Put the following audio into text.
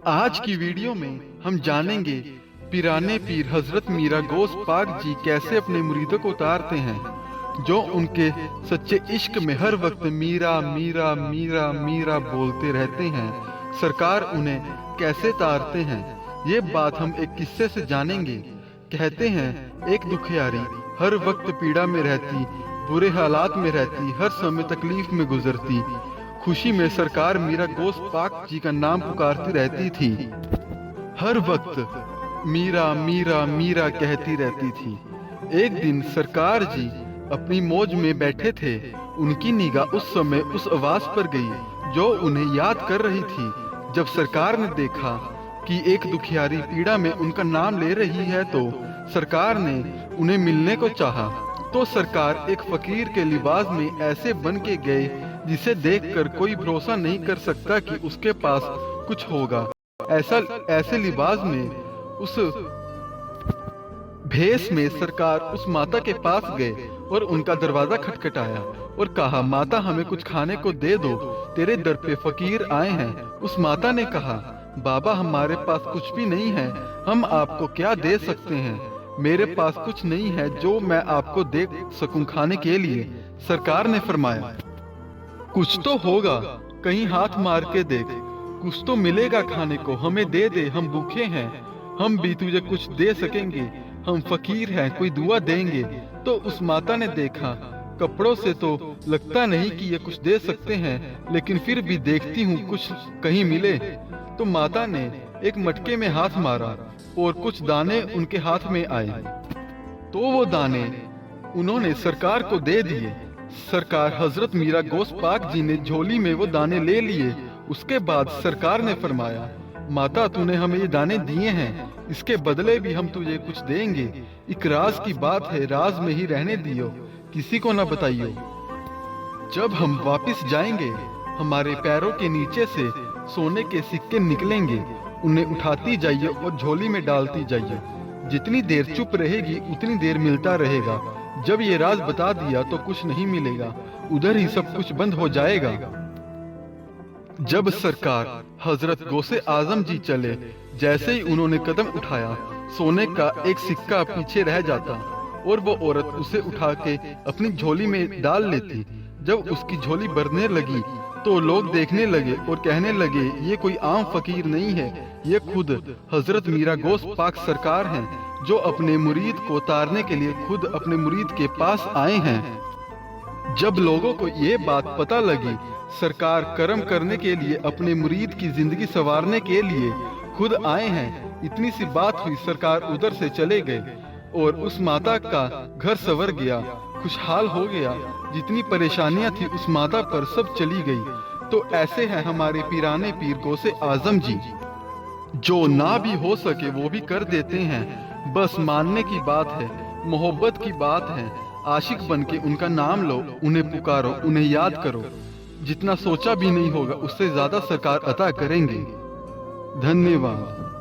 आज की वीडियो में हम जानेंगे पिराने पीर हजरत मीरा गौस पाक जी कैसे अपने मुरीदों को उतारते हैं, जो उनके सच्चे इश्क में हर वक्त मीरा मीरा मीरा मीरा बोलते रहते हैं। सरकार उन्हें कैसे तारते हैं, ये बात हम एक किस्से से जानेंगे। कहते हैं एक दुखियारी हर वक्त पीड़ा में रहती, बुरे हालात में रहती, हर समय तकलीफ में गुजरती। खुशी में सरकार मीरा गौस पाक जी का नाम पुकारती रहती थी, हर वक्त मीरा मीरा मीरा कहती रहती थी। एक दिन सरकार जी अपनी मौज में बैठे थे, उनकी निगाह उस समय उस आवाज पर गई जो उन्हें याद कर रही थी। जब सरकार ने देखा कि एक दुखियारी पीड़ा में उनका नाम ले रही है, तो सरकार ने उन्हें मिलने को चाहा। तो सरकार एक फकीर के लिबास में ऐसे बन के गए जिसे देखकर कोई भरोसा नहीं कर सकता कि उसके पास कुछ होगा। ऐसे लिबास में, उस भेष में सरकार उस माता के पास गए और उनका दरवाजा खटखटाया और कहा, माता हमें कुछ खाने को दे दो, तेरे दर पे फकीर आए हैं। उस माता ने कहा, बाबा हमारे पास कुछ भी नहीं है, हम आपको क्या दे सकते हैं। मेरे पास कुछ नहीं है जो मैं आपको दे सकूं खाने के लिए। सरकार ने फरमाया, कुछ तो होगा, कहीं हाथ मार के देख, कुछ तो मिलेगा खाने को, हमें दे दे, हम भूखे हैं, हम भी तुझे कुछ दे सकेंगे, हम फकीर हैं, कोई दुआ देंगे। तो उस माता ने देखा, कपड़ों से तो लगता नहीं कि ये कुछ दे सकते हैं, लेकिन फिर भी देखती हूँ कुछ कहीं मिले। तो माता ने एक मटके में हाथ मारा और कुछ दाने उनके हाथ में आए, तो वो दाने उन्होंने सरकार को दे दिए। सरकार हजरत मीरा गौस पाक जी ने झोली में वो दाने ले लिए। उसके बाद सरकार ने फरमाया, माता तूने हमें ये दाने दिए हैं, इसके बदले भी हम तुझे कुछ देंगे। एक राज की बात है, राज में ही रहने दियो, किसी को न बताइयो। जब हम वापस जाएंगे, हमारे पैरों के नीचे से सोने के सिक्के निकलेंगे, उन्हें उठाती जाइए और झोली में डालती जाइए। जितनी देर चुप रहेगी उतनी देर मिलता रहेगा। जब ये राज बता दिया तो कुछ नहीं मिलेगा, उधर ही सब कुछ बंद हो जाएगा। जब सरकार हजरत गौसे आजम जी चले, जैसे ही उन्होंने कदम उठाया, सोने का एक सिक्का पीछे रह जाता और वो औरत उसे उठा के अपनी झोली में डाल लेती। जब उसकी झोली भरने लगी तो लोग देखने लगे और कहने लगे, ये कोई आम फकीर नहीं है, ये खुद हजरत मीरा गौस पाक सरकार हैं, जो अपने मुरीद को तारने के लिए खुद अपने मुरीद के पास आए हैं। जब लोगों को ये बात पता लगी, सरकार कर्म करने के लिए, अपने मुरीद की जिंदगी संवारने के लिए खुद आए हैं, इतनी सी बात हुई, सरकार उधर से चले गए और उस माता का घर संवर गया, खुशहाल हो गया। जितनी परेशानियां थी उस माता पर सब चली गई। तो ऐसे हैं हमारे पिराने पीर गौसे आजम जी, जो ना भी हो सके वो भी कर देते हैं। बस मानने की बात है, मोहब्बत की बात है। आशिक बन के उनका नाम लो, उन्हें पुकारो, उन्हें याद करो। जितना सोचा भी नहीं होगा उससे ज्यादा सरकार अता करेंगे। धन्यवाद।